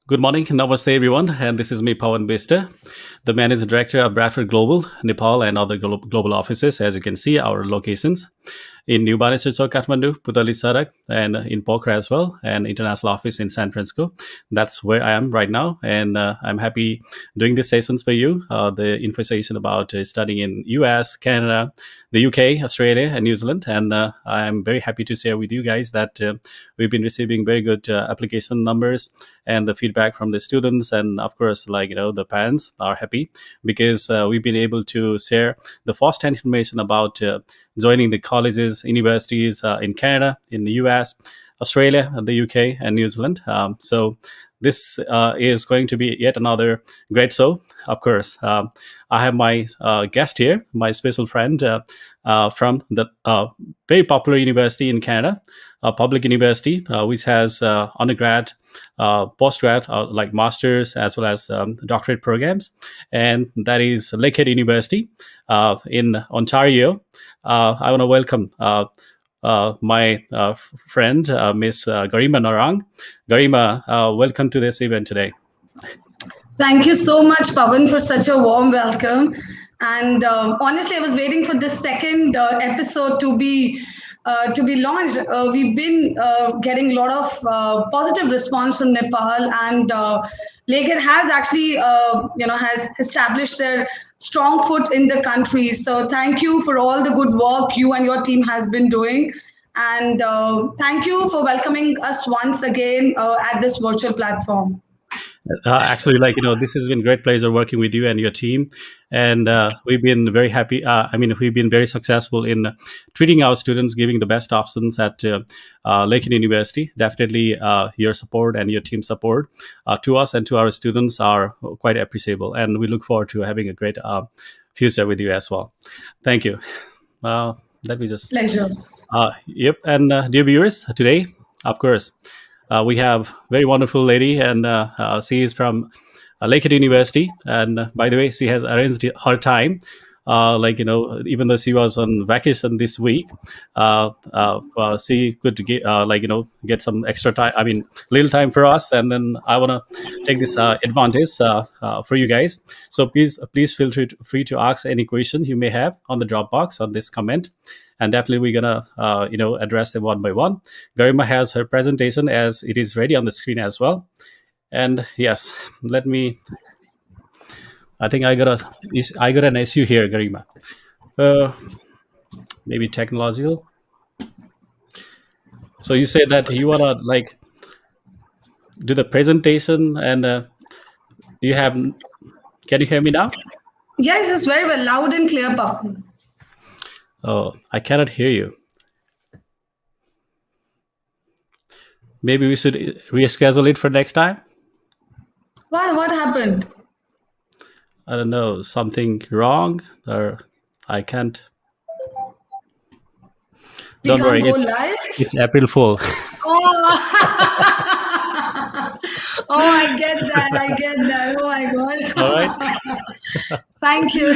Good morning, namaste everyone, and this is me, Pawan Bester, the Managing Director of Bradford Global, Nepal, and other global offices. As you can see, our locations in New Banesar, Kathmandu, Putali Sarak, and in Pokhara as well, and international office in San Francisco. That's where I am right now, and I'm happy doing these sessions for you. The info session about studying in US, Canada, the UK, Australia, and New Zealand, and I'm very happy to share with you guys that we've been receiving very good application numbers and the feedback from the students, and of course, the parents are happy because we've been able to share the first-hand information about joining the colleges, universities in Canada, in the US, Australia, the UK, and New Zealand. So this is going to be yet another great show. Of course, I have my guest here, my special friend from the very popular university in Canada, a public university, which has undergrad, postgrad, like masters, as well as doctorate programs. And that is Lakehead University in Ontario. I want to welcome my friend, Ms Garima Narang. Garima, welcome to this event today. Thank you so much, Pawan, for such a warm welcome. And honestly, I was waiting for this second episode to be launched. We've been getting a lot of positive response from Nepal, and Lakehead has actually, has established their strong foot in the country. So thank you for all the good work you and your team has been doing. And thank you for welcoming us once again at this virtual platform. Actually, this has been a great pleasure working with you and your team, and we've been very happy. We've been very successful in treating our students, giving the best options at Lakehead University. Definitely, your support and your team support to us and to our students are quite appreciable, and we look forward to having a great future with you as well. Thank you. Let me just Pleasure. Yep, and dear viewers, today, of course. We have very wonderful lady, and she is from Lakehead University. And by the way, she has arranged her time. Even though she was on vacation this week, she could get some extra time. Little time for us. And then I want to take this advantage for you guys. So please feel free to ask any questions you may have on the Dropbox on this comment. And definitely we're gonna address them one by one. Garima has her presentation as it is ready on the screen as well. And yes, I think I got an issue here, Garima. Maybe technological. So you say that you wanna do the presentation, and you have. Can you hear me now? Yes, it's very well, loud and clear, Pawan. Oh, I cannot hear you. Maybe we should reschedule it for next time. Why? What happened? I don't know, something wrong, or I can't. We Don't worry, can't go live? it's April Fool. Oh, I get that. Oh my God. All right. Thank you.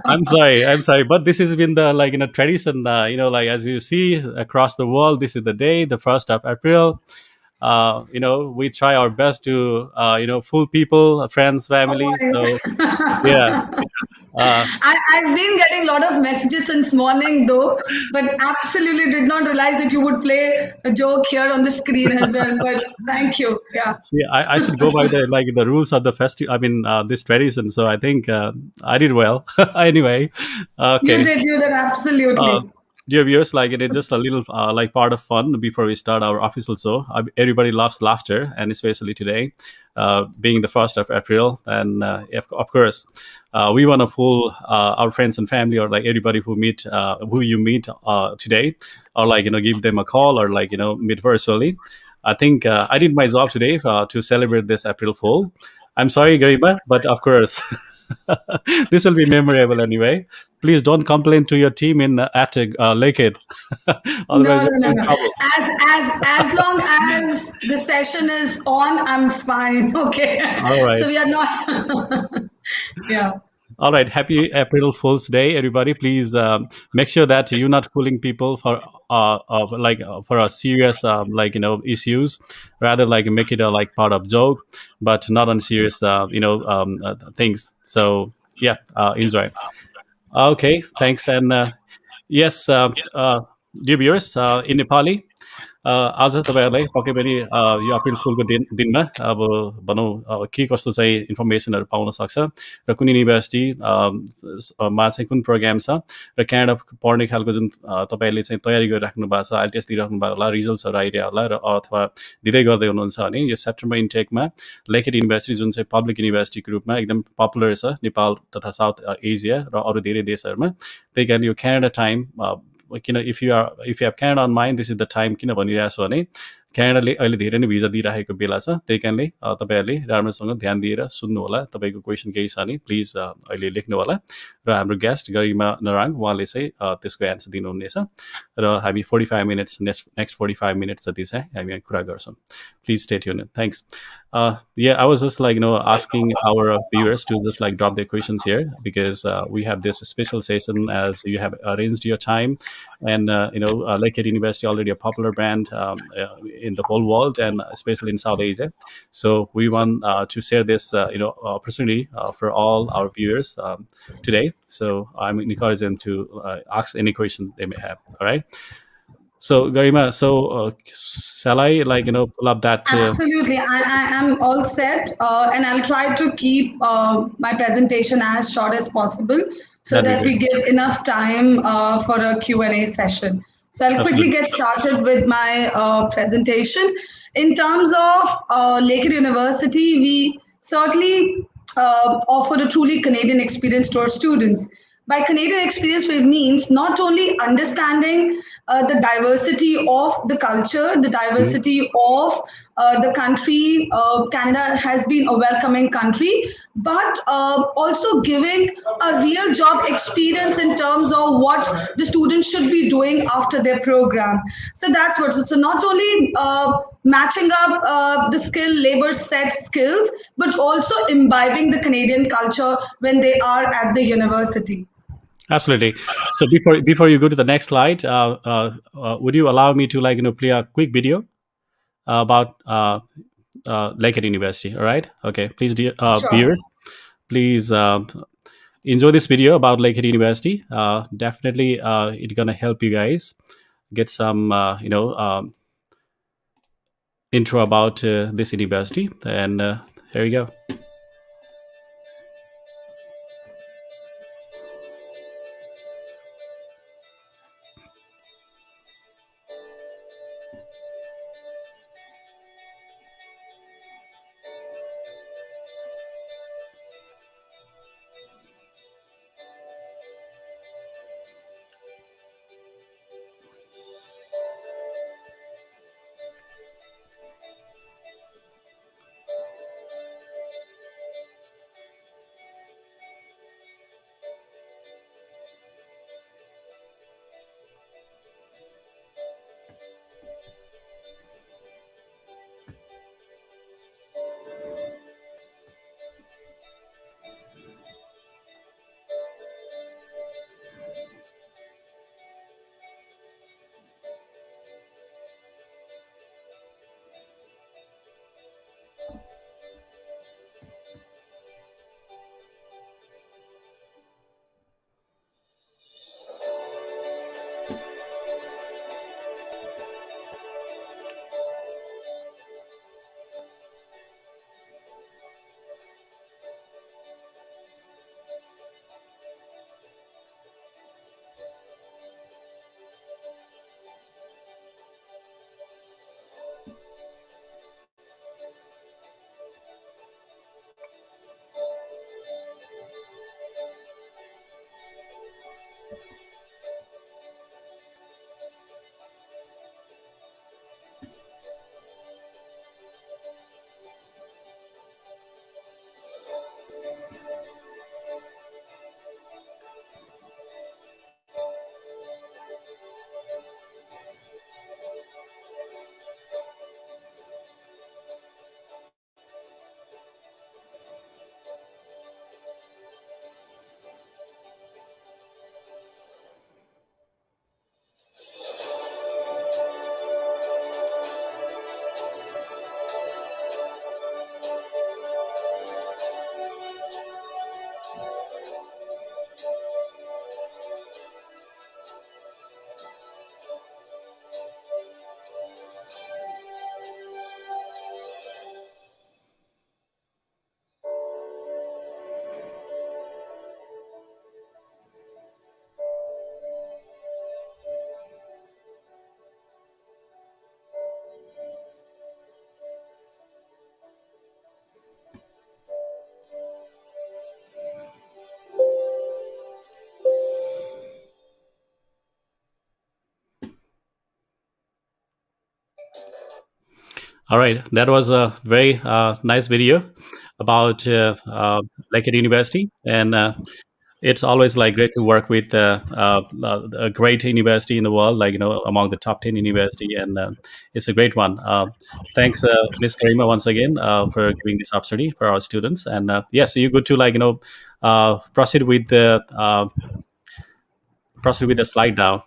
I'm sorry, but this has been the tradition. As you see across the world, this is the day, the 1st of April. We try our best to fool people, friends, family. Oh So my yeah. I've been getting a lot of messages since morning though, but absolutely did not realize that you would play a joke here on the screen as well. But thank you. Yeah. See, I should go by the rules of the festival. This tradition. So I think I did well. Anyway, okay. You did absolutely. Dear viewers, it is just a little part of fun before we start our official show. Everybody loves laughter, and especially today, being the 1st of April, and of course, we want to fool our friends and family, or everybody who you meet today, or give them a call, or meet virtually. I think I did my job today to celebrate this April Fool. I'm sorry, Garima, but of course. This will be memorable anyway. Please don't complain to your team at Lakehead. Otherwise, No. As long as the session is on, I'm fine. Okay. All right. So we are not. Yeah. All right, happy April Fool's Day, everybody. Please make sure that you're not fooling people for for a serious issues. Rather, like make it a like part of joke, but not on serious things. So yeah, enjoy. Okay, thanks. And yes, dear viewers, in Nepali, आज तपाईँहरूलाई पक्कै पनि यो अप्रिल फुलको दिनमा अब भनौँ के कस्तो चाहिँ इन्फर्मेसनहरू पाउन सक्छ र कुन युनिभर्सिटी मा चाहिँ कुन प्रोग्राम छ र क्यानाडा पढ्ने खालको जुन तपाईँले चाहिँ तयारी गरिराख्नु भएको छ आइएलटिएस दिइराख्नु भएको होला रिजल्ट्सहरू आइरह्यो होला र अथवा दिँदै गर्दै हुनुहुन्छ भने यो सेप्टेम्बर इन्टेकमा लेकेट युनिभर्सिटी जुन चाहिँ पब्लिक युनिभर्सिटीको रूपमा एकदम पपुलर छ नेपाल तथा साउथ एसिया र अरू धेरै देशहरूमा त्यही कारण यो क्यानाडा टाइम किन if you have Canada on mind this is the time किन भनिरहेको छु भने क्यानाडाले अहिले धेरै नै भिजा दिइरहेको बेला छ त्यही कारणले तपाईँहरूले राम्रोसँग ध्यान दिएर सुन्नु होला तपाईँको क्वेसन केही छ भने प्लिज अहिले लेख्नु होला र हाम्रो गेस्ट गरिमा नराङ उहाँले चाहिँ त्यसको एन्सर दिनुहुनेछ र हामी 45 मिनट्स नेक्स्ट 45 मिनट्स जति चाहिँ हामी कुरा गर्छौँ please stay tune thanks yeah, I was just like asking our viewers to just like drop their questions here because we have this special session as you have arranged your time, and Lakehead University already a popular brand in the whole world and especially in South Asia. So we want to share this opportunity for all our viewers today. So I'm encouraging them to ask any question they may have. All right. So Garima, so shall I pull up that? Absolutely. I am all set, and I'll try to keep my presentation as short as possible so That'd be that great. we give enough time for a Q&A session. So I'll quickly Absolutely. get started with my presentation. In terms of Lakehead University, we certainly offer a truly Canadian experience to our students. By Canadian experience, it means not only understanding the diversity of the culture, the Mhm. diversity of the country. Canada has been a welcoming country, but also giving a real job experience in terms of what the students should be doing after their program. So that's what. So not only matching up the skill labor set skills, but also imbibing the Canadian culture when they are at the university. Absolutely. So before you go to the next slide, would you allow me to play a quick video about Lakehead University? All right. Okay. Please, dear Sure. viewers, please enjoy this video about Lakehead University. Definitely, it's gonna help you guys get some intro about this university. And here we go. All right, that was a very nice video about Lakehead University, and it's always like great to work with a great university in the world, like among the top 10 university, and it's a great one. Thanks, Ms Garima, once again for giving this opportunity for our students. And yeah, so you're good to proceed with the slide now.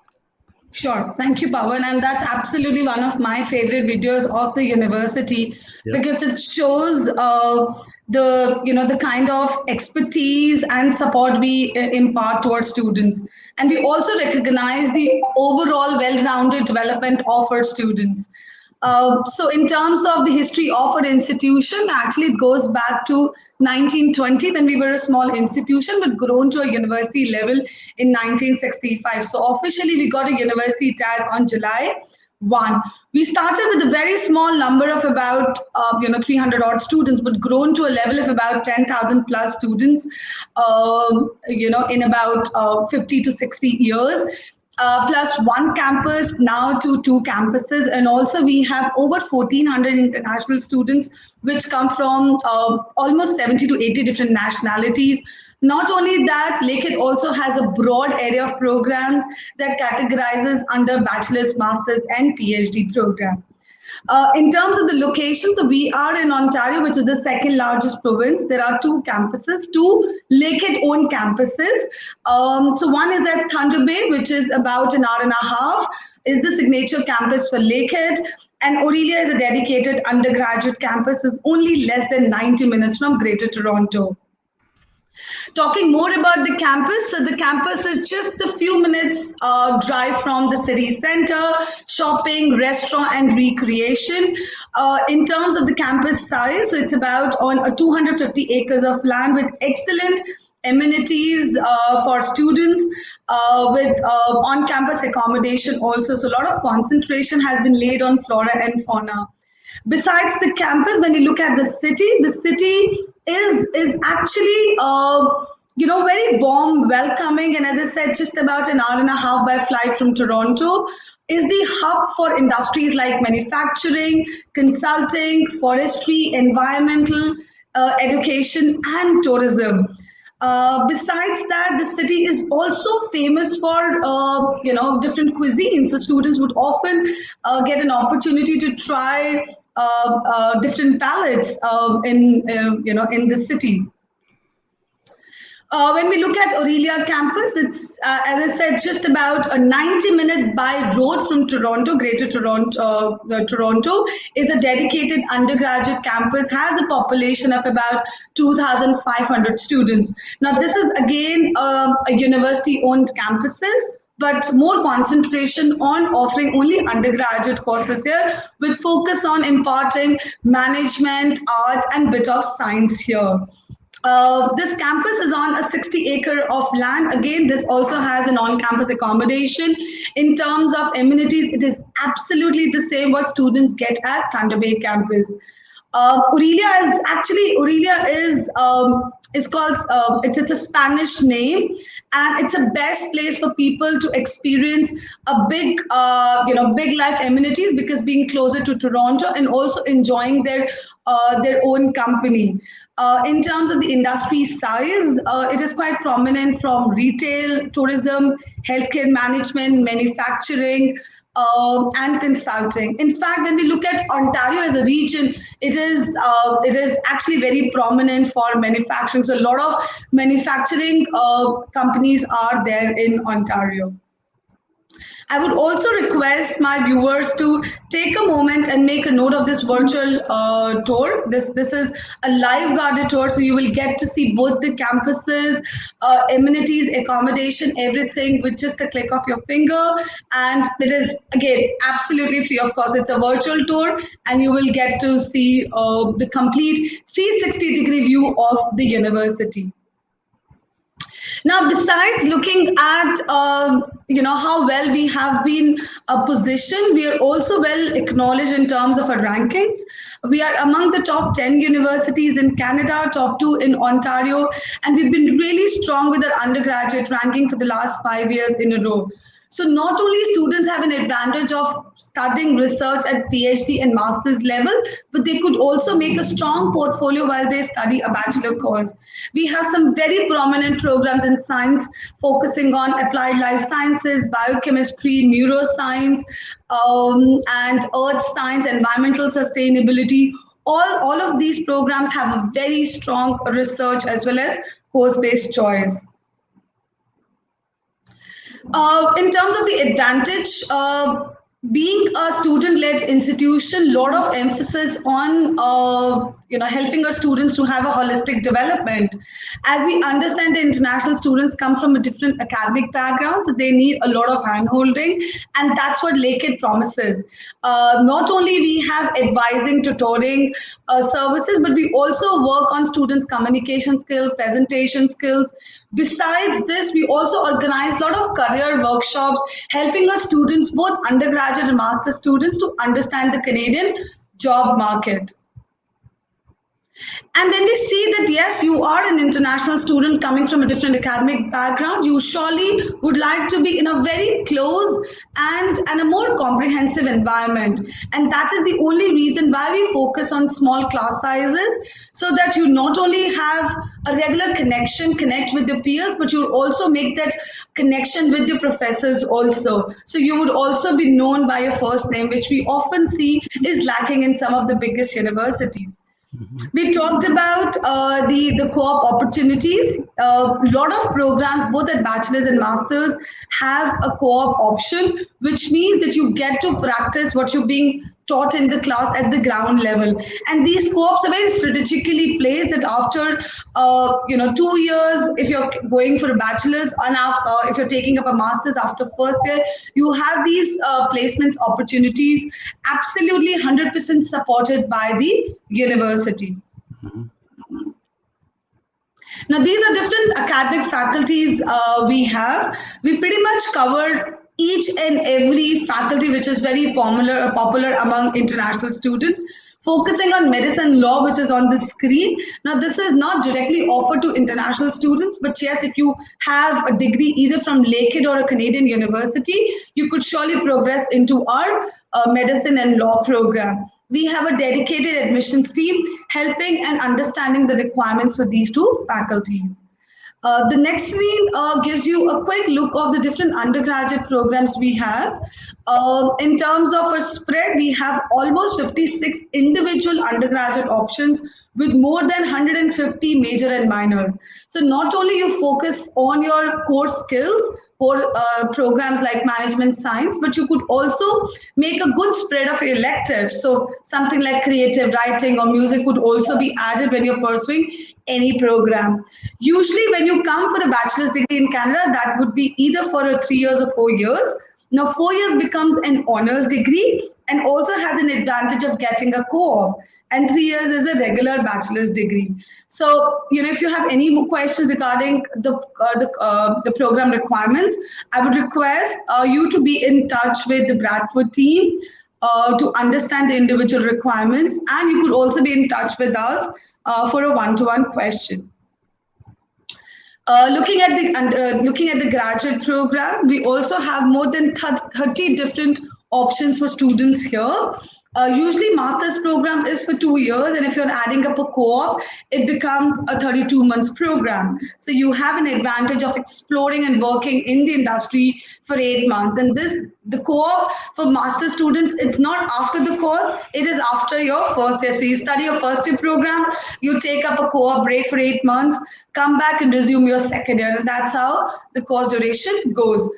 Sure. Thank you, Pawan. And that's absolutely one of my favorite videos of the university Yeah. because it shows the kind of expertise and support we impart towards students. And we also recognize the overall well-rounded development of our students. So in terms of the history of our institution, actually it goes back to 1920 when we were a small institution but grown to a university level in 1965. So officially we got a university tag on July 1. We started with a very small number of about 300 odd students, but grown to a level of about 10,000 plus students, in about 50 to 60 years. Plus one campus, now to two campuses, and also we have over 1,400 international students, which come from almost 70 to 80 different nationalities. Not only that, Lakehead also has a broad area of programs that categorizes under bachelor's, master's, and PhD program. In terms of the location, so we are in Ontario, which is the second largest province. There are two campuses, two Lakehead owned campuses. So one is at Thunder Bay, which is about an hour and a half, is the signature campus for Lakehead. And Aurelia is a dedicated undergraduate campus, is only less than 90 minutes from Greater Toronto. Talking more about the campus, so the campus is just a few minutes drive from the city center, shopping, restaurant, and recreation. In terms of the campus size, so it's about on 250 acres of land with excellent amenities for students, with on-campus accommodation also. So a lot of concentration has been laid on flora and fauna. Besides the campus, when you look at the city is actually very warm, welcoming, and as I said, just about an hour and a half by flight from Toronto. Is the hub for industries like manufacturing, consulting, forestry, environmental, education, and tourism. Besides that, the city is also famous for different cuisines. So students would often get an opportunity to try different palates in the city. When we look at Aurelia campus, it's, as I said, just about a 90-minute by road from Toronto, Greater Toronto. Toronto is a dedicated undergraduate campus, has a population of about 2,500 students. Now, this is again a university-owned campuses, but more concentration on offering only undergraduate courses here with focus on imparting management, art, and bit of science here. This campus is on a 60-acre of land. Again, this also has an on-campus accommodation. In terms of amenities, it is absolutely the same what students get at Thunder Bay campus. Aurelia is called it's a Spanish name, and it's a best place for people to experience a big life amenities because being closer to Toronto and also enjoying their own company. In terms of the industry size, it is quite prominent from retail, tourism, healthcare management, manufacturing, and consulting. In fact, when we look at Ontario as a region, it is actually very prominent for manufacturing. So a lot of manufacturing companies are there in Ontario. I would also request my viewers to take a moment and make a note of this virtual tour. This is a live guided tour, so you will get to see both the campuses, amenities, accommodation, everything with just a click of your finger. And it is again absolutely free. Of course, it's a virtual tour, and you will get to see the complete 360-degree view of the university. Now, besides looking at how well we have been positioned, we are also well acknowledged in terms of our rankings. We are among the top 10 universities in Canada, top 2 in Ontario, and we've been really strong with our undergraduate ranking for the last 5 years in a row. So not only students have an advantage of studying research at PhD and master's level, but they could also make a strong portfolio while they study a bachelor course. We have some very prominent programs in science focusing on applied life sciences, biochemistry, neuroscience, and earth science, environmental sustainability. All of these programs have a very strong research as well as course-based choice. In terms of the advantage, being a student-led institution, lot of emphasis on helping our students to have a holistic development. As we understand, the international students come from a different academic background, so they need a lot of handholding, and that's what Lakehead promises. Not only we have advising, tutoring services, but we also work on students' communication skills, presentation skills. Besides this, we also organize a lot of career workshops, helping our students, both undergraduate and master students, to understand the Canadian job market. And when we see that, yes, you are an international student coming from a different academic background, you surely would like to be in a very close and a more comprehensive environment. And that is the only reason why we focus on small class sizes, so that you not only have a regular connect with the peers, but you also make that connection with the professors also. So you would also be known by your first name, which we often see is lacking in some of the biggest universities. We talked about the co-op opportunities. A lot of programs, both at bachelor's and master's, have a co-op option, which means that you get to practice what you're being taught in the class at the ground level. And these co-ops are very strategically placed that after 2 years, if you're going for a bachelor's, and if you're taking up a master's after first year, you have these placements opportunities, absolutely 100% supported by the university. Now, these are different academic faculties we have. We pretty much covered each and every faculty which is very popular among international students. Focusing on medicine law, which is on the screen. Now, this is not directly offered to international students, but yes, if you have a degree either from Lakehead or a Canadian university, you could surely progress into our medicine and law program. We have a dedicated admissions team helping and understanding the requirements for these two faculties. The next screen gives you a quick look of the different undergraduate programs we have. In terms of a spread, we have almost 56 individual undergraduate options with more than 150 major and minors. So not only you focus on your core skills for programs like management science, but you could also make a good spread of electives. So something like creative writing or music would also be added when you're pursuing any program. Usually when you come for a bachelor's degree in Canada, that would be either for 3 years or 4 years. Now 4 years becomes an honors degree and also has an advantage of getting a co-op, and 3 years is a regular bachelor's degree. So, if you have any more questions regarding the program requirements, I would request you to be in touch with the Bradford team to understand the individual requirements, and you could also be in touch with us for a one-to-one question. Looking at the graduate program, we also have more than 30 different options for students here. Usually master's program is for 2 years, and if you're adding up a co-op, it becomes a 32 months program. So you have an advantage of exploring and working in the industry for 8 months. And the co-op for master students, it's not after the course, it is after your first year. So you study your first year program, you take up a co-op break for 8 months, come back and resume your second year. And that's how the course duration goes.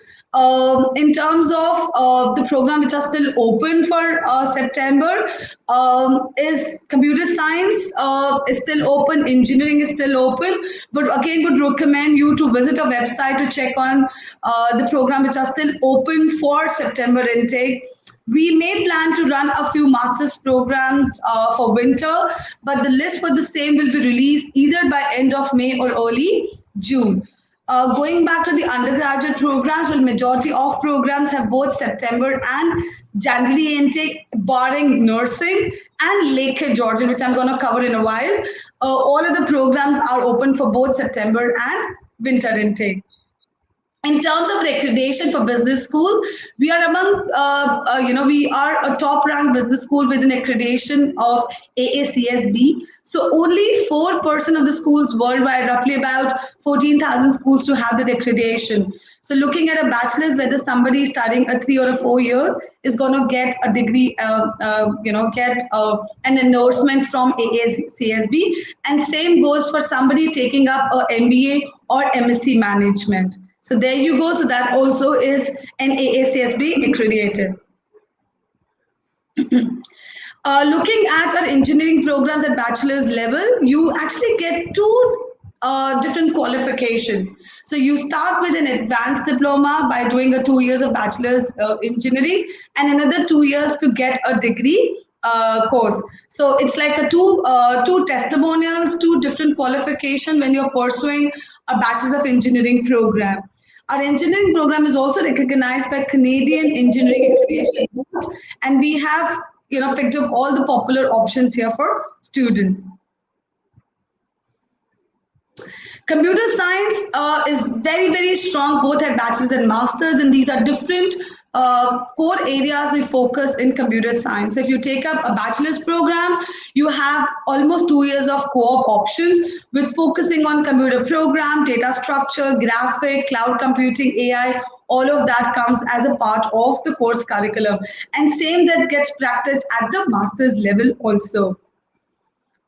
In terms of the program which are still open for September, is computer science is still open, engineering is still open, but again would recommend you to visit our website to check on the program which are still open for September intake. We may plan to run a few master's programs for winter, but the list for the same will be released either by end of May or early June. Going back to the undergraduate programs, well, majority of programs have both September and January intake, barring nursing and Lakehead, Georgia, which I'm going to cover in a while. All of the programs are open for both September and winter intake. In terms of accreditation for business school, we are among we are a top ranked business school with an accreditation of AACSB. So only 4% of the schools worldwide, roughly about 14,000 schools, to have that accreditation. So looking at a bachelor's, whether somebody is studying a 3 or 4 years is going to get a degree, get an endorsement from AACSB, and same goes for somebody taking up a MBA or MSc management. So there you go. So that also is an AACSB accredited. Looking at our engineering programs at bachelor's level, you actually get two different qualifications. So you start with an advanced diploma by doing a 2 years of bachelor's engineering and another 2 years to get a degree course. So it's like a two testimonials, two different qualification when you're pursuing a bachelor's of engineering program. Our engineering program is also recognized by Canadian Engineering Accreditation Board, and we have picked up all the popular options here for students. Computer science is very strong both at bachelor's and master's, and these are different core areas we focus in computer science. So if you take up a bachelor's program, you have almost 2 years of co-op options with focusing on computer program, data structure, graphic, cloud computing, AI. All of that comes as a part of the course curriculum, and same that gets practiced at the master's level also.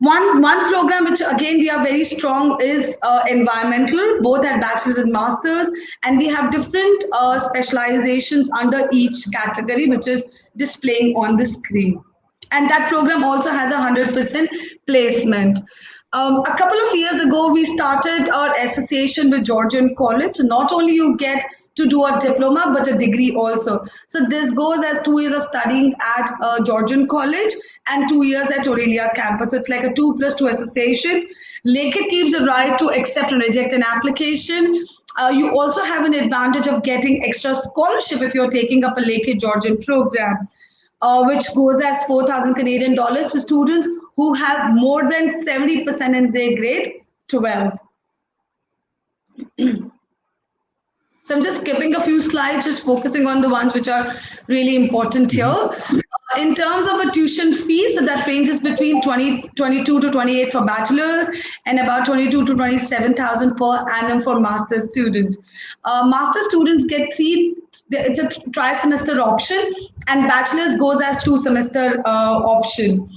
One program which again we are very strong is environmental, both at bachelor's and masters, and we have different specializations under each category, which is displaying on the screen. And that program also has 100% placement. A couple of years ago, we started our association with Georgian College. So not only you get to do a diploma, but a degree also. So this goes as 2 years of studying at Georgian College and 2 years at Aurelia Campus. So it's like a 2+2 association. Lakehead keeps the right to accept and reject an application. You also have an advantage of getting extra scholarship if you're taking up a Lakehead Georgian program, which goes as 4,000 Canadian dollars for students who have more than 70% in their grade 12. So I'm just skipping a few slides, just focusing on the ones which are really important here. In terms of a tuition fee, so that ranges between 22 to 28 for bachelors and about 22 to 27,000 per annum for master students. Master students get it's a tri-semester option, and bachelors goes as 2-semester option.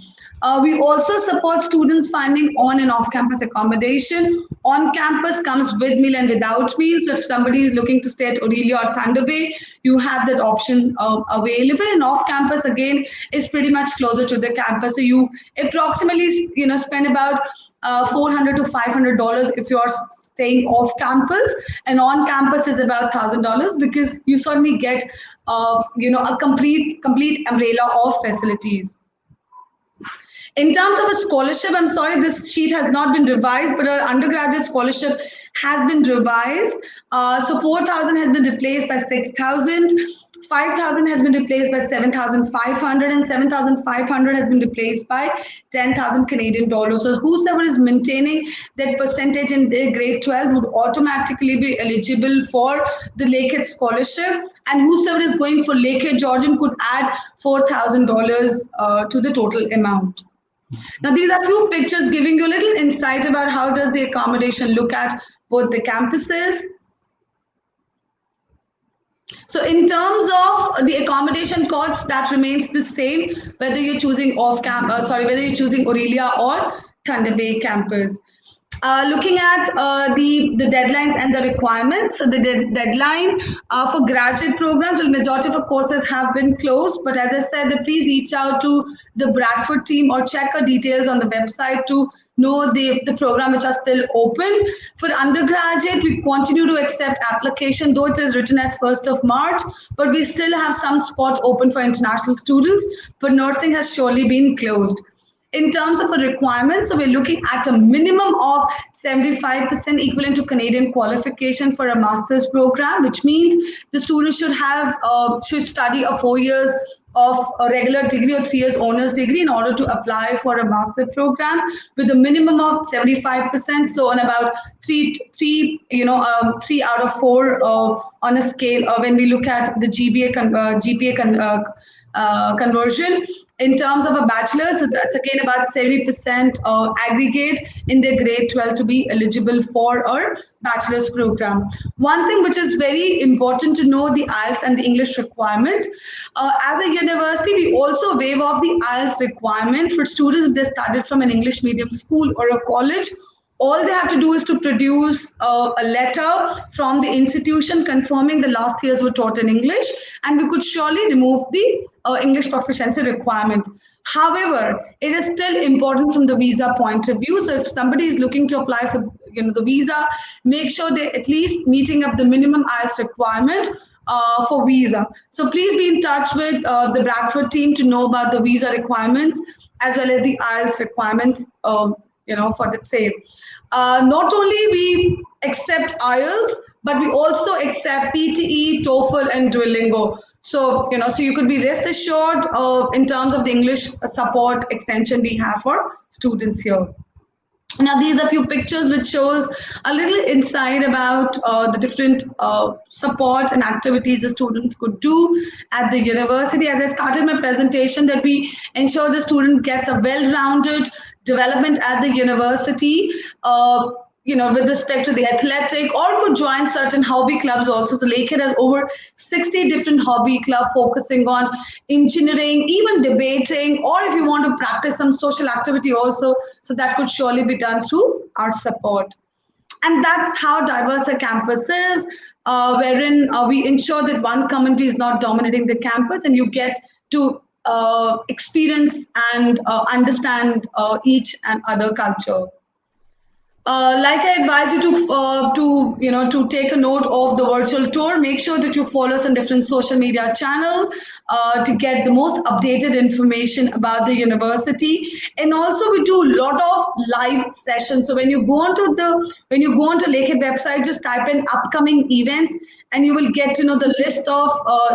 We also support students finding on and off campus accommodation. On campus comes with meal and without meal. So if somebody is looking to stay at Aurelia or Thunder Bay, you have that option available. And off campus again is pretty much closer to the campus. So you approximately spend about $400 to $500 if you're staying off campus, and on campus is about $1,000 because you certainly get a complete umbrella of facilities. In terms of a scholarship, I'm sorry, this sheet has not been revised, but our undergraduate scholarship has been revised. So 4,000 has been replaced by 6,000. 5,000 has been replaced by 7,500, and 7,500 has been replaced by 10,000 Canadian dollars. So whosoever is maintaining that percentage in their grade 12 would automatically be eligible for the Lakehead scholarship, and whosoever is going for Lakehead Georgian could add $4,000 to the total amount. Now, these are few pictures giving you a little insight about how does the accommodation look at both the campuses. So in terms of the accommodation costs, that remains the same whether you're choosing whether you're choosing Aurelia or Thunder Bay campus. Looking at the deadlines and the requirements. So the deadline for graduate programs, the majority of our courses have been closed. But as I said, please reach out to the Bradford team or check our details on the website to know the program which are still open. For undergraduate, we continue to accept application, though it is written as 1st of March, but we still have some spots open for international students, but nursing has surely been closed. In terms of a requirement, so we're looking at a minimum of 75% equivalent to Canadian qualification for a master's program, which means the student should study a 4 years of a regular degree or 3 years honors degree in order to apply for a master program with a minimum of 75%. So on about three out of four on a scale when we look at the GPA conversion. In terms of a bachelor's, so that's again about 70% aggregate in their grade 12 to be eligible for our bachelor's program. One thing which is very important to know, the IELTS and the English requirement. As a university, we also waive off the IELTS requirement for students if they started from an English medium school or a college. All they have to do is to produce a letter from the institution confirming the last years were taught in English, and we could surely remove the English proficiency requirement. However, it is still important from the visa point of view. So if somebody is looking to apply for the visa, make sure they're at least meeting up the minimum IELTS requirement for visa. So please be in touch with the Bradford team to know about the visa requirements as well as the IELTS requirements. For the same. Not only we accept IELTS, but we also accept PTE, TOEFL, and Duolingo. So you could be rest assured in terms of the English support extension we have for students here. Now, these are a few pictures which shows a little insight about the different supports and activities the students could do at the university. As I started my presentation, that we ensure the student gets a well-rounded development at the university, with respect to the athletic, or could join certain hobby clubs also. So Lakehead has over 60 different hobby clubs focusing on engineering, even debating, or if you want to practice some social activity also, so that could surely be done through our support. And that's how diverse a campus is, wherein we ensure that one community is not dominating the campus, and you get to experience and understand each and other culture. Like I advise you to take a note of the virtual tour. Make sure that you follow us on different social media channel to get the most updated information about the university. And also we do a lot of live sessions. So when you go onto Lakehead website, just type in upcoming events, and you will get the list of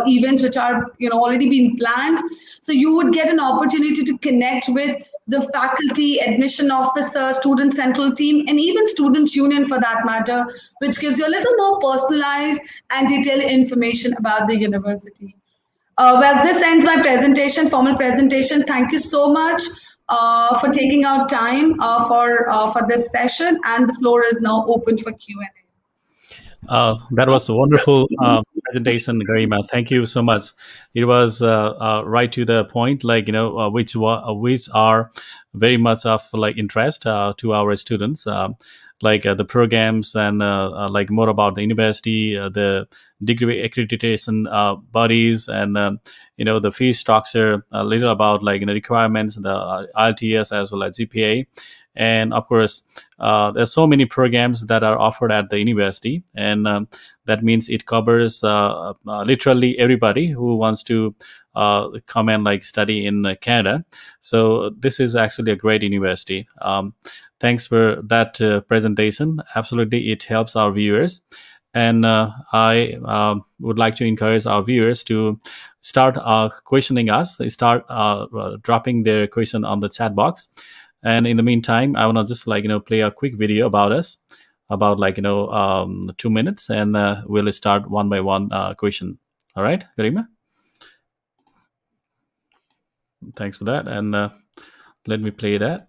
events which are already been planned. So you would get an opportunity to connect with the faculty, admission officer, student central team, and even students union for that matter, which gives you a little more personalized and detailed information about the university. Well, this ends my presentation, formal presentation. Thank you so much for taking out time for this session, and the floor is now open for Q&A. That was a wonderful presentation, Garima. Thank you so much. It was right to the point, which are very much of interest to our students, the programs and more about the university, the degree accreditation bodies, and the fee structure, a little about requirements, the IELTS as well as GPA. And of course, there's so many programs that are offered at the university, and that means it covers literally everybody who wants to come and study in Canada. So this is actually a great university. Thanks for that presentation. Absolutely, it helps our viewers. And I would like to encourage our viewers to start questioning us. They start dropping their question on the chat box. And in the meantime, I want to just play a quick video about us, about 2 minutes, and we'll start one by one question. All right, Garima? Thanks for that. And let me play that.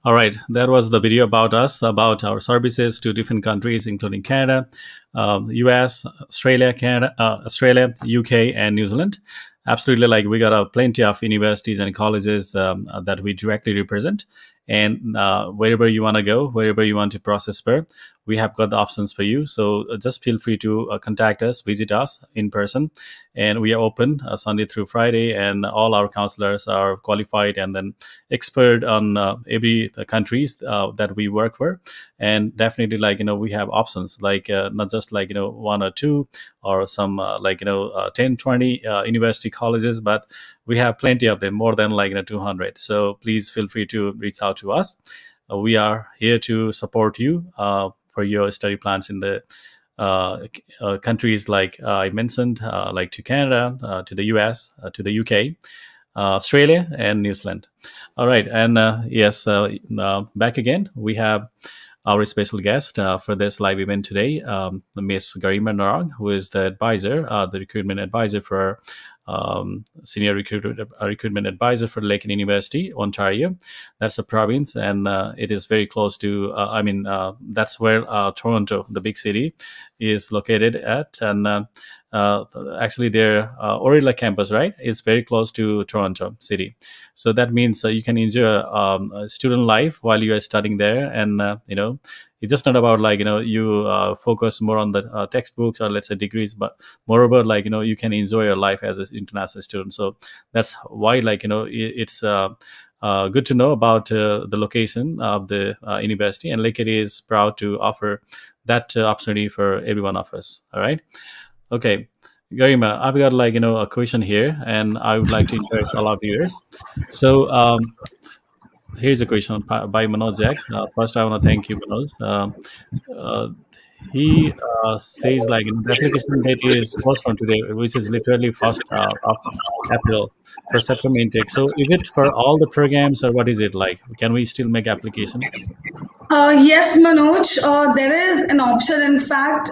All right, that was the video about us, about our services to different countries, including Canada, US, Australia, Canada, Australia, UK, and New Zealand. Absolutely, like we got plenty of universities and colleges that we directly represent. And wherever you want to go, wherever you want to process per, we have got the options for you. So just feel free to contact us, visit us in person, and we are open Sunday through Friday. And all our counselors are qualified and then expert on every the countries that we work for. And definitely, like we have options, like not just like one or two or some 10 20 university colleges, but we have plenty of them, more than 200. So please feel free to reach out to us. We are here to support you for your study plans in the countries like I mentioned, like to Canada, to the US, to the UK, Australia, and New Zealand. All right, and yes, back again. We have our special guest for this live event today, Ms Garima Narang, who is the advisor, the recruitment advisor for senior recruitment advisor for Lakehead University, Ontario. That's a province, and it is very close to. That's where Toronto, the big city, is located at, and uh, actually their Aurelia Campus, right, is very close to Toronto City. So that means you can enjoy a student life while you are studying there, and it's just not about you focus more on the textbooks or let's say degrees, but moreover you can enjoy your life as an international student. So that's why it's good to know about the location of the university, and Lakehead is proud to offer that opportunity for every one of us. All right. Okay, Garima, I've got a question here, and I would like to encourage all of yours. So here's a question by Manoj Jack. First, I want to thank you, Manoj. Uh, he says the application date is postponed today, which is literally first of April for September intake. So is it for all the programs, or what is it like? Can we still make applications? Yes, Manoj, there is an option. In fact,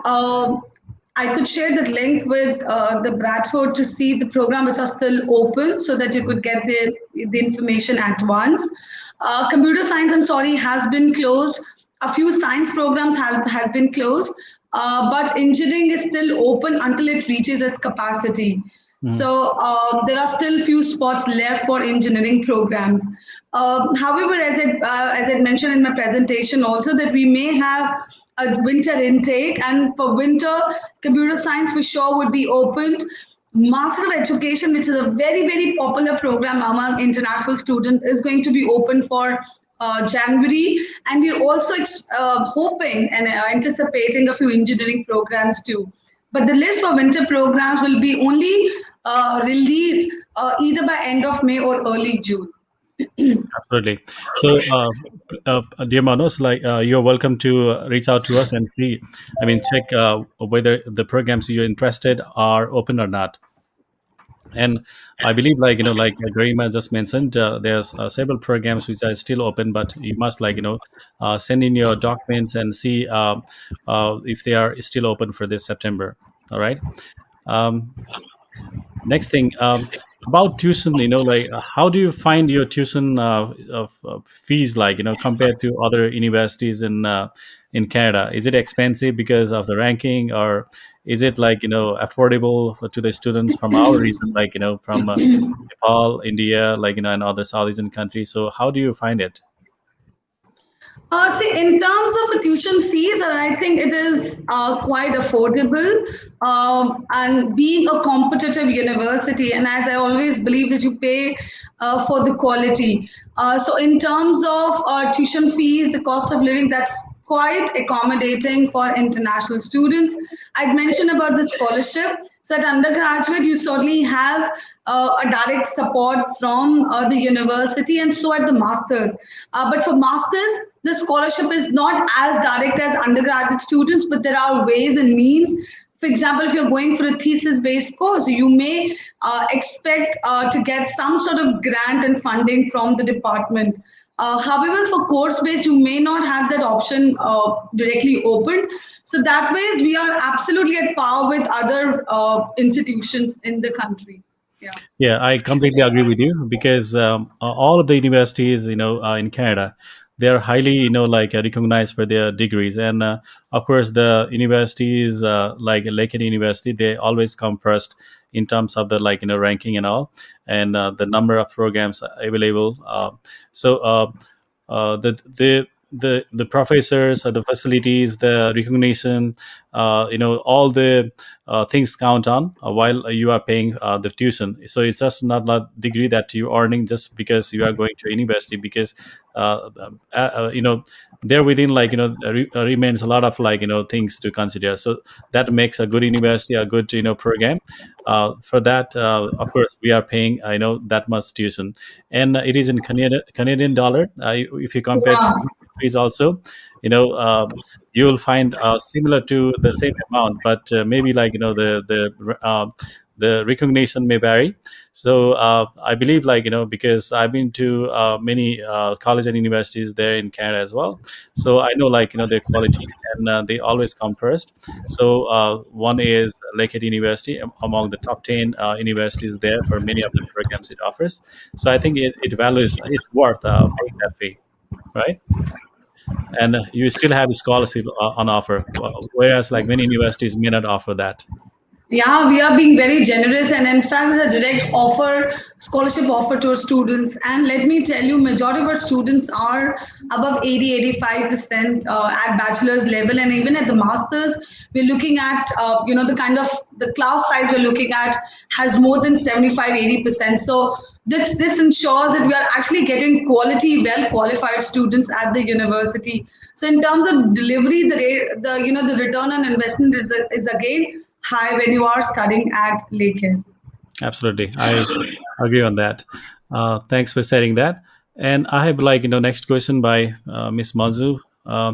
I could share that link with the Bradford to see the program which are still open so that you could get the information at once. Computer science, I'm sorry, has been closed. A few science programs has been closed, but engineering is still open until it reaches its capacity. Mhm. So there are still few spots left for engineering programs. However, as I mentioned in my presentation, also that we may have a winter intake, and for winter, computer science for sure would be opened. Master of Education, which is a very popular program among international students, is going to be open for January, and we're also hoping and anticipating a few engineering programs too. But the list for winter programs will be only released either by end of May or early June. Absolutely. So, dear Manos, you're welcome to reach out to us and see. I mean, check whether the programs you're interested are open or not. And I believe, Garima just mentioned, there's several programs which are still open, but you must send in your documents and see if they are still open for this September. All right. Um, Next thing, about tuition, how do you find your tuition of fees, compared to other universities in Canada? Is it expensive because of the ranking, or is it affordable to the students from our region, from Nepal, India, and other South Asian countries? So how do you find it? See, in terms of the tuition fees, I think it is quite affordable. And being a competitive university, and as I always believe that you pay for the quality. So, in terms of tuition fees, the cost of living, that's quite accommodating for international students. I'd mentioned about the scholarship. So, at undergraduate, you certainly have a direct support from the university, and so at the masters. But for masters, the scholarship is not as direct as undergraduate students, but there are ways and means. For example, if you're going for a thesis based course, you may expect to get some sort of grant and funding from the department. However, for course based, you may not have that option directly opened. So, that ways, we are absolutely at par with other institutions in the country. Yeah. Yeah, I completely agree with you because all of the universities, in Canada, they are highly, like recognized for their degrees. And of course, the universities like Lakehead University, they always come first in terms of the, like, ranking and all, and the number of programs available. The professors, the facilities, the recognition, all the things count on while you are paying the tuition. So it's just not a degree that you're earning just because you are going to university, because there within, like, remains a lot of, like, things to consider. So that makes a good university a good, program. For that, of course, we are paying, that much tuition, and it is in Canadian dollar. If you compare to Yeah. countries also, you know um, you will find similar to the same amount, but maybe, like, the recognition may vary. So I believe, like, because I've been to many college and universities there in Canada as well, so I know, like, their quality, and they always come first. So one is Lakehead University, among the top 10 universities there for many of the programs it offers. So I think it values, it's worth paying that fee, right? And you still have a scholarship on offer, whereas, like, many universities may not offer that. Yeah, we are being very generous, and in fact, there's a direct offer, scholarship offer to our students. And let me tell you, majority of our students are above 80, 85% at bachelor's level, and even at the masters, we're looking at, the kind of the class size we're looking at has more than 75, 80%. So this ensures that we are actually getting quality, well qualified students at the university. So in terms of delivery, the rate, the return on investment is again high when you are studying at Lakehead. Absolutely, I agree on that. Thanks for saying that. And I have, like, next question by Miss Mazu. uh,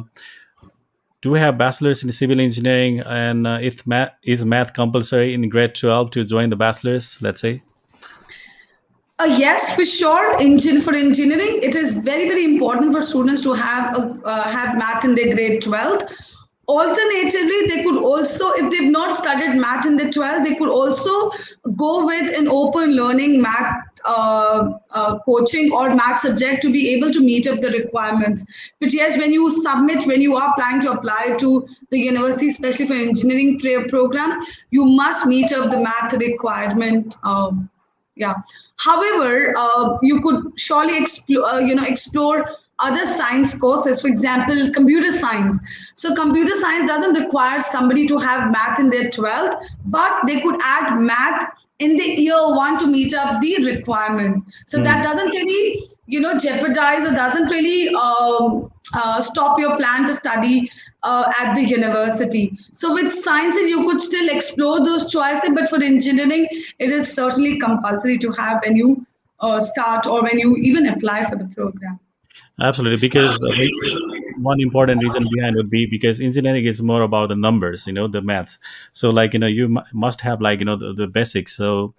do we have bachelor's in civil engineering, and if math is math compulsory in grade 12 to join the bachelor's, let's say? Yes, for sure. For engineering, it is very, very important for students to have math in their grade 12th. Alternatively, they could also, if they've not studied math in the 12th, they could also go with an open learning math coaching or math subject to be able to meet up the requirements. But yes, when you are planning to apply to the university, especially for engineering program, you must meet up the math requirement. Yeah. However, you could surely explore other science courses. For example, computer science. So computer science doesn't require somebody to have math in their 12th, but they could add math in the year one to meet up the requirements. So that Hmm. doesn't really, jeopardize or doesn't really stop your plan to study at the university. So with sciences, you could still explore those choices, but for engineering, it is certainly compulsory to have when you start or when you even apply for the program. Absolutely, because one important reason behind would be because engineering is more about the numbers, the maths. So, like, you must have, like, the basics. So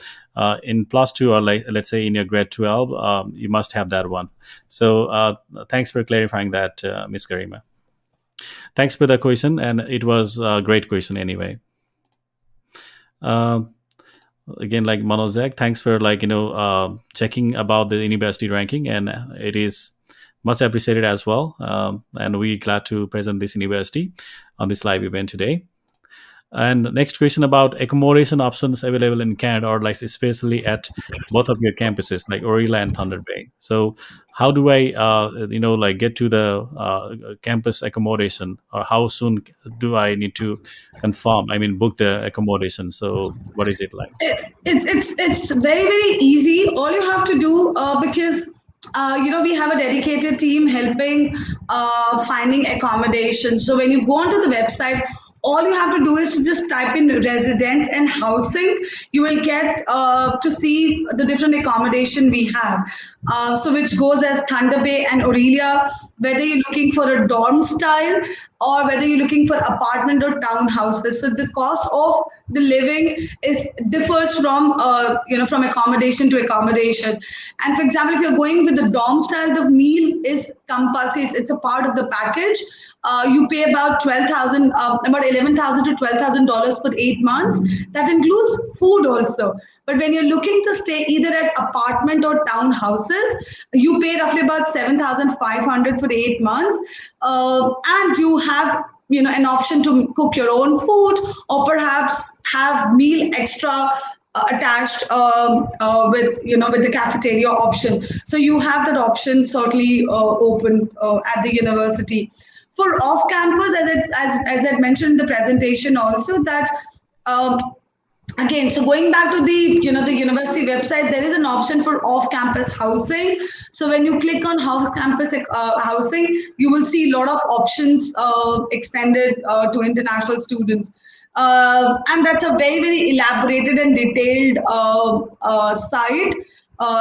in plus two, or, like, let's say in your grade 12, you must have that one. So thanks for clarifying that, Ms. Garima. Thanks for the question, and it was a great question anyway. Um Again, like Manozak, thanks for, like, checking about the university ranking, and it is much appreciated as well. And we glad to present this university on this live event today. And next question about accommodation options available in Canada, or, like, especially at both of your campuses, like Aurelia and Thunder Bay. So how do I, like, get to the campus accommodation, or how soon do I need to confirm? I mean, book the accommodation. So what is it like? It's very, very easy. All you have to do, because we have a dedicated team helping finding accommodation. So when you go onto the website, all you have to do is to just type in residence and housing. You will get to see the different accommodation we have. So which goes as Thunder Bay and Aurelia, whether you're looking for a dorm style or whether you're looking for apartment or townhouses. So the cost of the living is differs from from accommodation to accommodation. And for example, if you're going with the dorm style, the meal is compulsory. It's a part of the package. You pay about 12,000, about 11,000 to $12,000 for 8 months. That includes food also. But when you're looking to stay either at apartment or townhouses, you pay roughly about 7,500 for 8 months, and you have an option to cook your own food, or perhaps have meal extra attached with with the cafeteria option. So you have that option certainly open at the university. For off campus, as I mentioned in the presentation also, that um, again, so going back to the the university website, there is an option for off campus housing. So when you click on off campus housing, you will see a lot of options extended to international students. And that's a very, very elaborated and detailed site.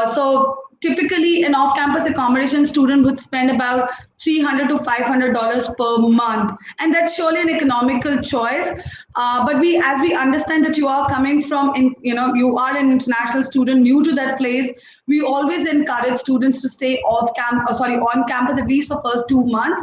So typically, an off-campus accommodation student would spend about $300 to $500 per month, and that's surely an economical choice. But as we understand that you are coming from, you are an international student new to that place, we always encourage students to stay on campus at least for first 2 months,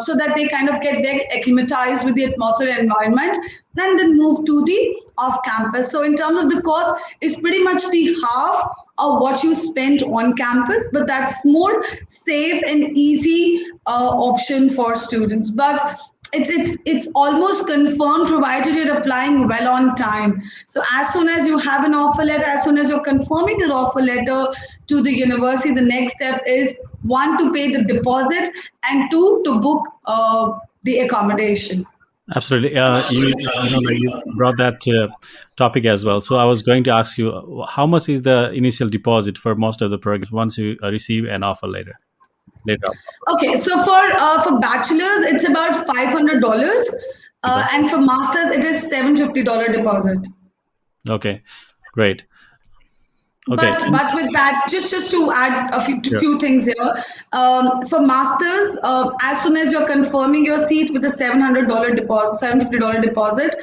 so that they kind of get acclimatized with the atmosphere and environment, and then move to the off campus. So in terms of the cost, it's pretty much the half of what you spend on campus, but that's more safe and easy option for students. But it's almost confirmed provided you're applying well on time. So as soon as you have an offer letter, as soon as you're confirming your offer letter to the university, the next step is one, to pay the deposit, and two, to book the accommodation. Absolutely. Like you brought that topic as well. So I was going to ask you, how much is the initial deposit for most of the programs once you receive an offer later on? Okay, so for bachelors, it's about $500, Okay. and for masters, it is $750 deposit. Okay. Great. Okay. But with that, just to add Sure. few things here, for masters, as soon as you're confirming your seat with a $700 deposit, $750 deposit,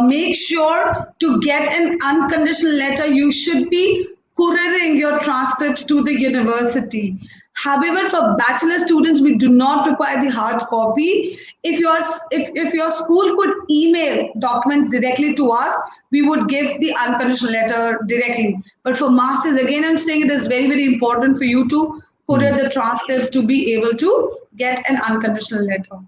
make sure to get an unconditional letter. You should be couriering your transcripts to the university. However, for bachelor students, we do not require the hard copy. If your school could email documents directly to us, we would give the unconditional letter directly. But for masters, again, I'm saying it is very, very important for you to courier the transcript to be able to get an unconditional letter.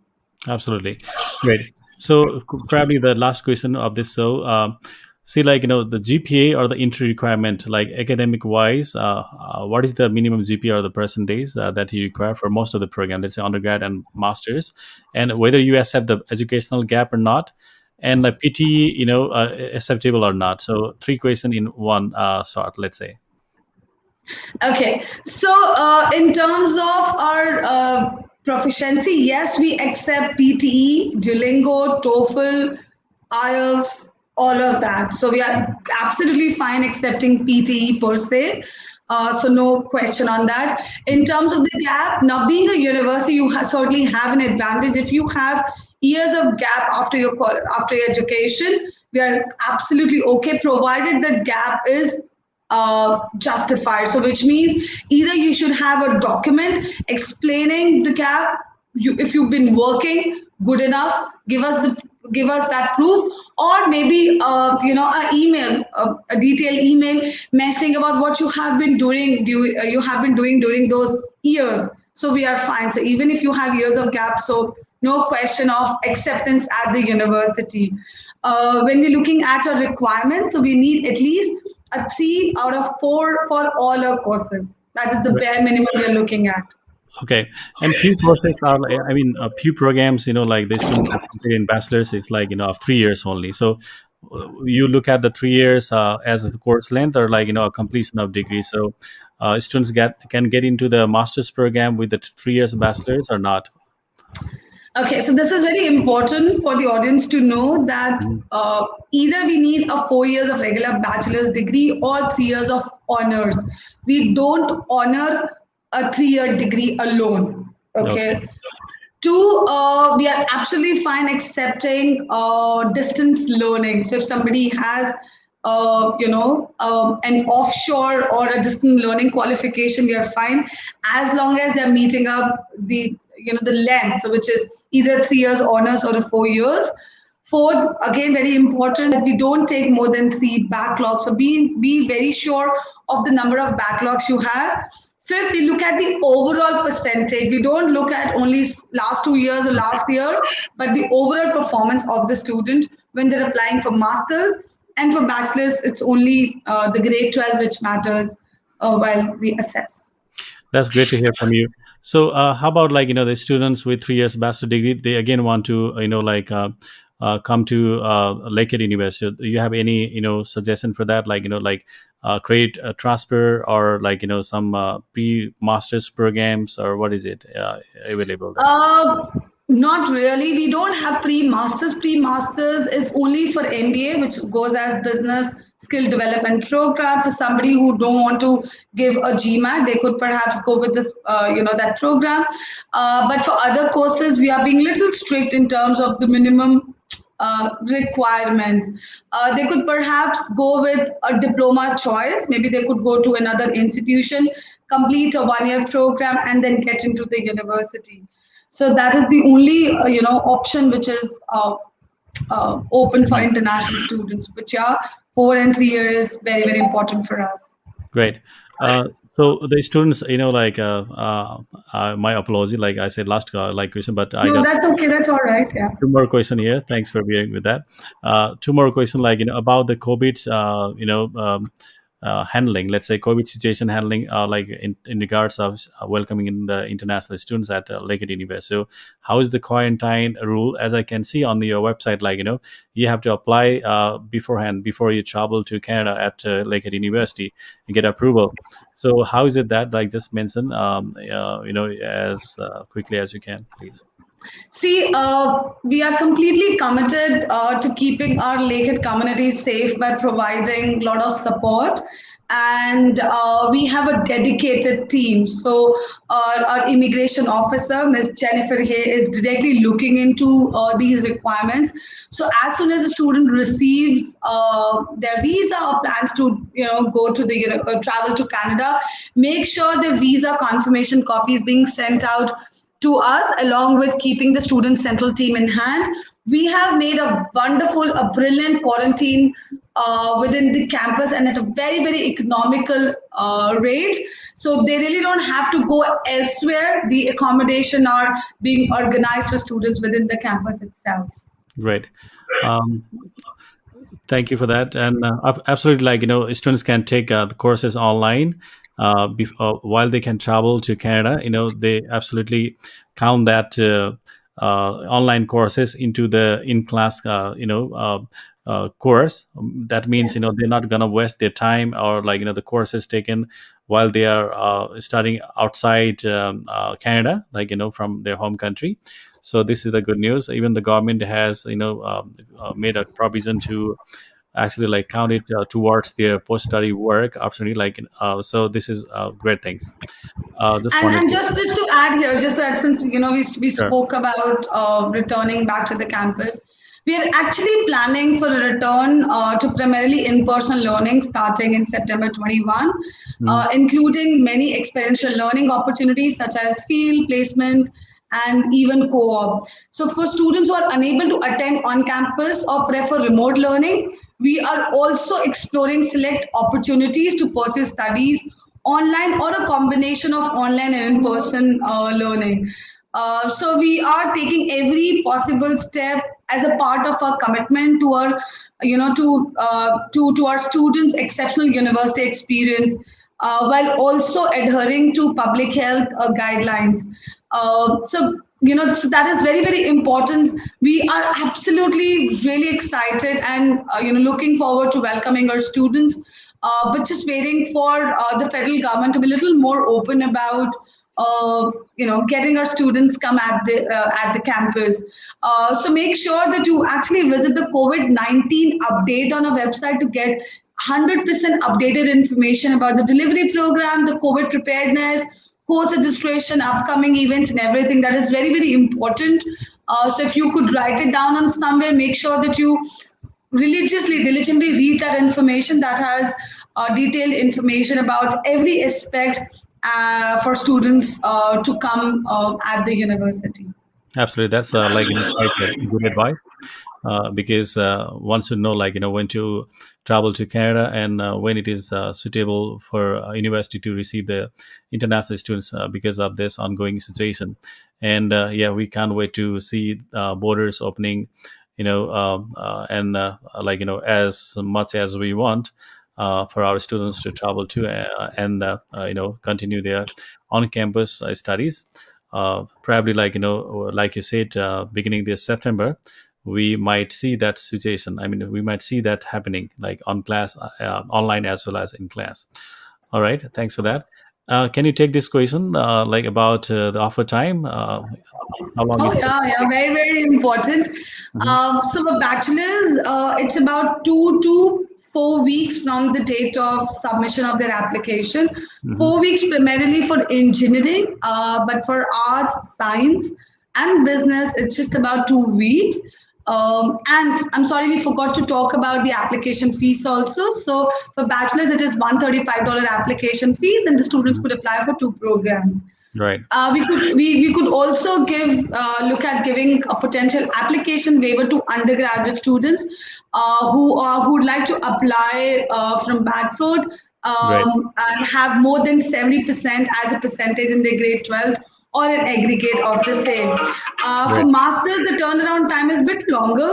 Absolutely. Great. So probably the last question of this. So see, like, the GPA or the entry requirement, like academic wise, what is the minimum GPA or the percentage that you require for most of the program, let's say undergrad and masters, and whether you accept the educational gap or not, and the PT, acceptable or not. So three questions in one shot, let's say. Okay, so in terms of our proficiency, yes, we accept PTE, Duolingo, TOEFL, IELTS, all of that. So we are absolutely fine accepting PTE per se. So no question on that. In terms of the gap, now being a university, you certainly have an advantage. If you have years of gap after your education, we are absolutely okay, provided that gap is justified. So which means either you should have a document explaining the gap. If you've been working good enough, give us that proof, or maybe a email, a detailed email mentioning about what you have been doing during those years. So we are fine. So even if you have years of gap, so no question of acceptance at the university. When we're looking at our requirements, so we need at least a 3 out of 4 for all our courses. That is the bare minimum we're looking at. Okay, and few courses are, I mean, a few programs, like the student in bachelor's, it's like 3 years only. So you look at the 3 years as the course length, or like a completion of degree. So students can get into the master's program with the 3 years bachelor's or not. Okay, so this is very important for the audience to know that Mhm. either we need a 4 years of regular bachelor's degree or 3 years of honors. We don't honor a 3 year degree alone. Okay. Okay. Two, we are absolutely fine accepting distance learning. So if somebody has, an offshore or a distant learning qualification, we are fine as long as they're meeting up the length, so which is either 3 years honors or a 4 years. Fourth, again, very important that we don't take more than three backlogs. So be very sure of the number of backlogs you have. Fifth, we look at the overall percentage. We don't look at only last 2 years or last year, but the overall performance of the student when they're applying for masters. And for bachelors, it's only the grade 12 which matters while we assess. That's great to hear from you. So, how about like the students with 3 years bachelor degree? They again want to come to Lakehead University. Do you have any suggestion for that? Like create a transfer or like some pre masters programs, or what is it available there? Uh, Not really. We don't have pre-masters. Pre-masters is only for MBA, which goes as business skill development program. For somebody who don't want to give a GMAT, they could perhaps go with this, that program. But for other courses, we are being little strict in terms of the minimum requirements. They could perhaps go with a diploma choice. Maybe they could go to another institution, complete a 1 year program, and then get into the university. So that is the only option which is open for international students. But yeah, 4 and 3 year is very very important for us. Great. So the students, my apology, like I said last question, but I No, got that's okay. That's all right. Yeah. two more question here. Thanks for being with that. Two more question, like about the COVID's, handling. Let's say COVID situation handling, like in regards of welcoming in the international students at Lakehead University. So, how is the quarantine rule? As I can see on your website, like you have to apply beforehand before you travel to Canada at Lakehead University and get approval. So, how is it that like just mention, as quickly as you can, please? See, we are completely committed to keeping our Lakehead community safe by providing a lot of support. And we have a dedicated team. So, our immigration officer, Ms. Jennifer Hay, is directly looking into these requirements. So, as soon as a student receives their visa or plans to, go to the travel to Canada, make sure the visa confirmation copy is being sent out to us along with keeping the student central team in hand. We have made a wonderful, a brilliant quarantine within the campus and at a very very economical rate, so they really don't have to go elsewhere. The accommodation are being organized for students within the campus itself. Great. Um, Thank you for that. And absolutely, like students can take the courses online while they can travel to Canada. They absolutely count that online courses into the in-class, course. That means Yes. they're not gonna waste their time, or like the courses taken while they are studying outside Canada, like from their home country. So this is the good news. Even the government has made a provision to actually like count it towards their post-study work opportunity, like so this is great things. Just wanted And to just to add here, just to add, since we sure. spoke about returning back to the campus, we are actually planning for a return to primarily in-person learning starting in September 21, Mm, including many experiential learning opportunities such as field placement and even co-op. So for students who are unable to attend on campus or prefer remote learning, we are also exploring select opportunities to pursue studies online or a combination of online and in-person learning. So we are taking every possible step as a part of our commitment to our, to our students' exceptional university experience, while also adhering to public health guidelines. So that is very very important. We are absolutely really excited and looking forward to welcoming our students, but just waiting for the federal government to be a little more open about getting our students come at the campus. So make sure that you actually visit the COVID-19 update on our website to get 100% updated information about the delivery program, the COVID preparedness, post registration, upcoming events, and everything. That is very, very important. So if you could write it down on somewhere, make sure that you religiously, diligently read that information that has detailed information about every aspect for students to come at the university. Absolutely, that's quite good advice. Because one should know when to travel to Canada and when it is suitable for university to receive the international students because of this ongoing situation. And yeah, we can't wait to see borders opening, and as much as we want for our students to travel to and continue their on-campus studies. Probably like you said, beginning this September, we might see that situation. I mean, we might see that happening like on class, online as well as in class. All right, thanks for that. Can you take this question like about the offer time? How long Oh it takes? yeah, yeah, very, very important. Mhm, So for bachelors, it's about 2 to 4 weeks from the date of submission of their application. mhm. 4 weeks primarily for engineering, but for arts, science, and business, it's just about 2 weeks. And I'm sorry, we forgot to talk about the application fees also. So for bachelors, it is $135 application fees, and the students Mhm. could apply for two programs. Right. We could also give look at giving a potential application waiver to undergraduate students who would like to apply from Bradford Right. and have more than 70% as a percentage in their grade 12th or an aggregate of the same. For Right. masters, the turnaround time is a bit longer,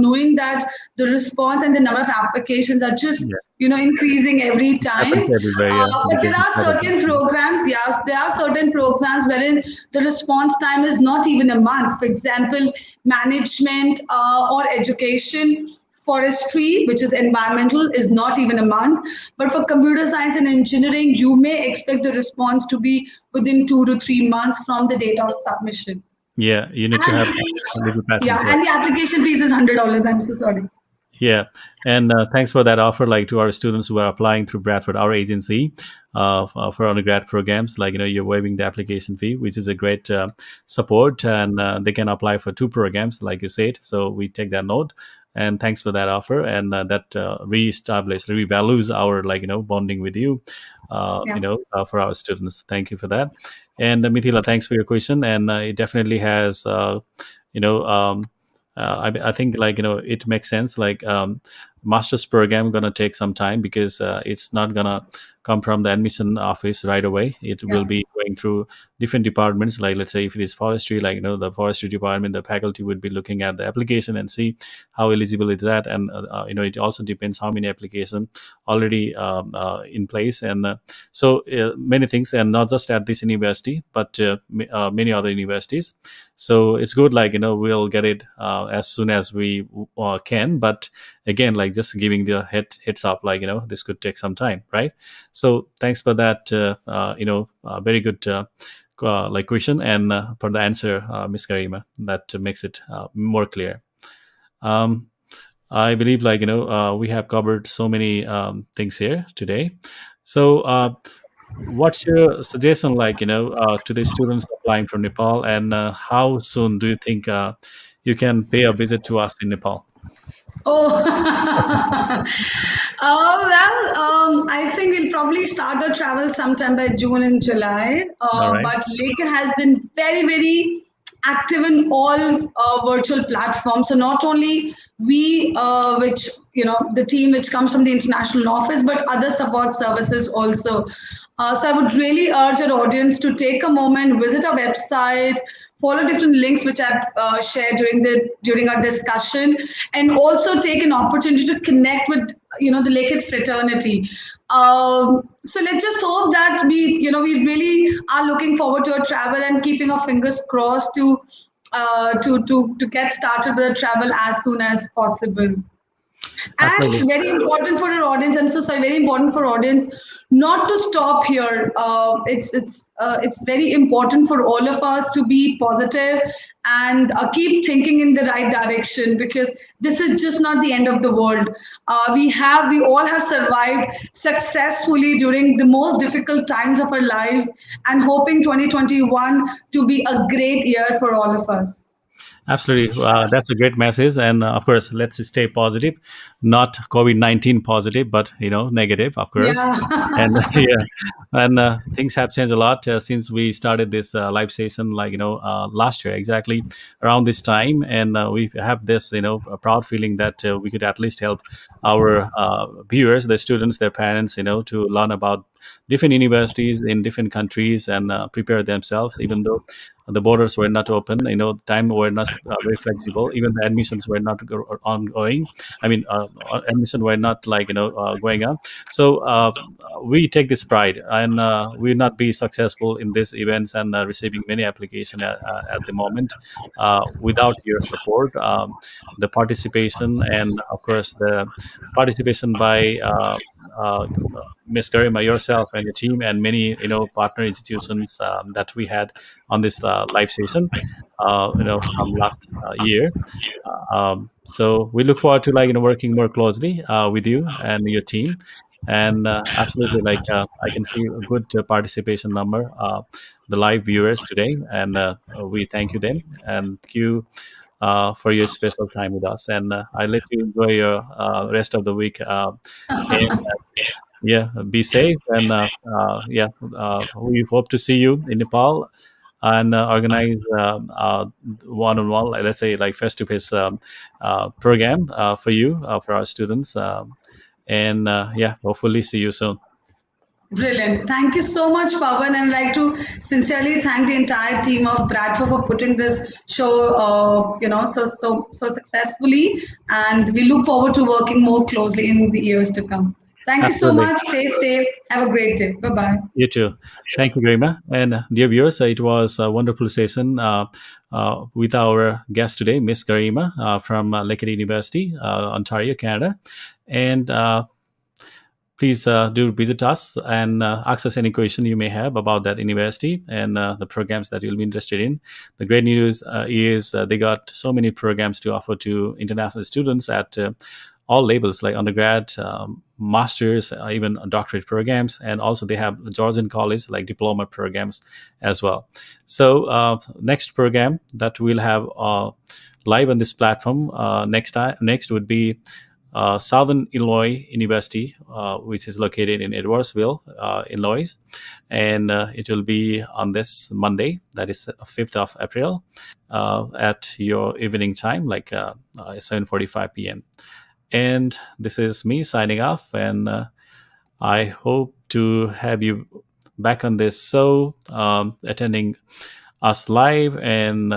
knowing that the response and the number of applications are just Yeah. increasing every It happens time. everywhere. Yeah, But because there of are faculty. certain programs, yeah, there are certain programs wherein the response time is not even a month. For example, management or education, forestry, which is environmental, is not even a month. But for computer science and engineering, you may expect the response to be within 2 to 3 months from the date of submission. Yeah, you need to have And a little yeah, patience, right? and the application fees is $100. I'm so sorry. Yeah, and thanks for that offer. Like to our students who are applying through Bradford, our agency, for undergrad programs, you're waiving the application fee, which is a great support, and they can apply for two programs, like you said. So we take that note, and thanks for that offer, and that revalues our bonding with you, Yeah. for our students. Thank you for that. And Mithila, thanks for your question, and it definitely has, you know. I think it makes sense master's program gonna take some time because it's not gonna come from the admission office right away. It Yeah. will be going through different departments, like let's say if it is forestry, the forestry department, the faculty would be looking at the application and see how eligible is that. And it also depends how many applications already in place. And many things, and not just at this university but many other universities. So it's good, we'll get it as soon as we can. But again, just giving the heads up, this could take some time, right? So thanks for that very good question, and for the answer, Ms Garima. That makes it more clear. um, I believe we have covered so many things here today. So what's your suggestion to the students applying from Nepal, and how soon do you think you can pay a visit to us in Nepal? Oh, I think we'll probably start the travel sometime by June and July. All right. But Lakehead has been very, very active in all virtual platforms. So not only we, which the team which comes from the international office, but other support services also. So I would really urge our audience to take a moment, visit our website, follow different links which I've shared during our discussion, and also take an opportunity to connect with the Lakehead fraternity. So let's just hope that we really are looking forward to a travel and keeping our fingers crossed to get started with the travel as soon as possible. And Absolutely. very important for our audience, I'm so sorry, very important for audience not to stop here. It's very important for all of us to be positive and keep thinking in the right direction, because this is just not the end of the world. We all have survived successfully during the most difficult times of our lives, and hoping 2021 to be a great year for all of us. Absolutely. That's a great message. And of course, let's stay positive, not COVID-19 positive, but, negative, of course. And Yeah. yeah, and things have changed a lot since we started this live session, like, last year, exactly around this time. And we have this, a proud feeling that we could at least help our viewers, the students, their parents, to learn about different universities in different countries and prepare themselves, even though the borders were not open, time were not very flexible, even the admissions were not ongoing. I mean, admission were not, like, going on. So we take this pride, and we will not be successful in these events and receiving many applications at the moment without your support, the participation, and of course the participation by uh, Ms. Garima, yourself, and your team, and many, partner institutions that we had on this live session, from last year. So we look forward to, like, working more closely with you and your team, and absolutely, like, I can see a good participation number, the live viewers today, and we thank you them, and thank you for your special time with us, and I let you enjoy your rest of the week. And yeah, be safe, and yeah, we hope to see you in Nepal and organize one-on-one, like, let's say, like, face-to-face program for you, for our students, and yeah, hopefully see you soon. Brilliant. Thank you so much, Pawan. And I'd like to sincerely thank the entire team of Bradford for putting this show, so successfully. And we look forward to working more closely in the years to come. Thank you so Absolutely. much. Stay safe. Have a great day. Bye bye. You too. Thank you, Garima. And dear viewers, it was a wonderful session with our guest today, Ms. Garima, from Lakehead University, Ontario, Canada. And please do visit us and ask us any question you may have about that university and the programs that you'll be interested in. The great news is they got so many programs to offer to international students at all levels, like undergrad, masters, even doctorate programs, and also they have the Georgian College, like, diploma programs as well. So next program that we'll have live on this platform next would be Southern Illinois University, which is located in Edwardsville, Illinois, and it will be on this Monday, that is 5th of April, at your evening time, like 7:45 p.m. And this is me signing off, and I hope to have you back on this show, attending us live, and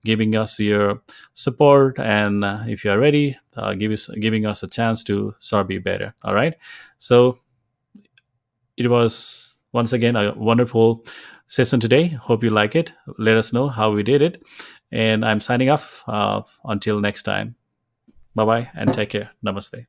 giving us your support, and if you are ready, giving us a chance to serve you better. All right. So it was once again a wonderful session today. Hope you like it. Let us know how we did it, and I'm signing off until next time. Bye bye, and take care. Namaste.